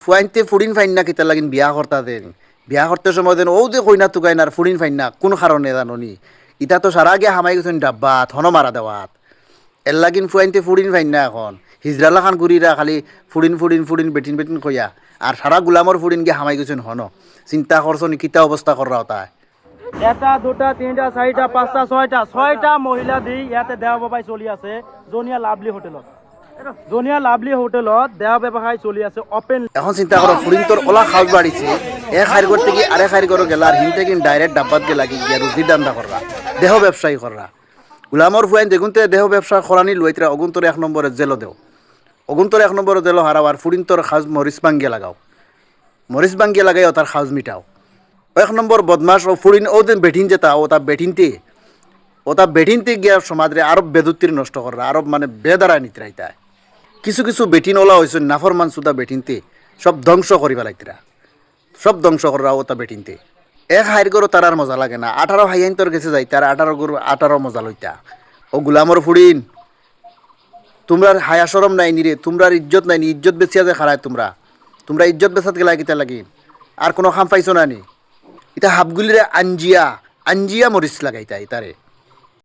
ফুয়াইনতে ফুড়িন fine না কিতা লাগিন বিয়া করতা দেন বিয়া করতে সময় দেন ও যে কইনা তুকাইন আর ফুড়িন ফাইন না কোন কারণে জাননি ইটা তো সারা গিয়ে হামাই গেছেন ডাব্বাত হন মারা দেওয়াত এর লাগিন ফুয়াইনতে ফুড়িন ফাইন না এখন হিজরালা খান ঘুরিরা খালি ফুড়িন ফুড়িন ফুড়িন বেটিন বেটিন কইয়া আর সারা গুলামর ফুড়িন গিয়ে হামাই গেছেন হন চিন্তা করছনি কিতা অবস্থা করা হতা এটা দুটা তিনটা চাৰিটা পাঁচটা ছয়টা মহিলা দি ইয়াতে দেহ ব্যৱসায় চলি আছে জনিয়া লাভলি হোটেলত দেহ ব্যৱসায় চলি আছে অপেন। এখন চিন্তা করো ফুড়িন তোর ওলা খাওয়া বাড়িছে এক হাইর থেকে আরেক হাইর করো গেলা আর হিন থেকে ডাইরেক্ট ডাব্বাত গে লাগি গিয়া রুজির দান্দা কররা দেহ ব্যবসায়ী কররা গুলামর ফুয়াইন দেখুন দেহ ব্যবসা খরানি লইতরা অগুন্তর 1 নম্বরে জেলো দেও অগুন্তর 1 নম্বরে জেলো হারাও আর ফুড়িন তোর খাজ মরিচ বাঙ্গিয়া লাগাও মরিচ বাঙ্গিয়া লাগাইও তার খাজ মিটাও 1 নম্বর বদমাস ও ফুড়িন ও দিন বেঠিন যেতা ও তা বেঠিনতে গিয়া সমাজরে আরব বেদুত্তির নষ্ট কররা আরব মানে বেদারা নিতরাইতা কিছু কিছু বেটিন ওলা হয়েছে নাফরমান সুদা বেটিনতে সব ধ্বংস করি পেলাইতরা সব ধ্বংস করা ওটা বেটিনতে এক হাইর গরু তার আর মজা লাগে না 18 হাইয়াইন তোর গেছে যাই তার 18 গরু 18 মজা লইতা ও গুলামর ফুড়িন তোমরা হায়া শরম নাই নিরে তোমরা ইজ্জত নাই নি ইজ্জত বেচিয়া যে খারায় তোমরা ইজ্জত বেচাত গেলা কিতা লাগি আর কোনো খাম পাইছো না নি এটা হাবগুলিরে আঞ্জিয়া মরিচ লাগাইতা ইতারে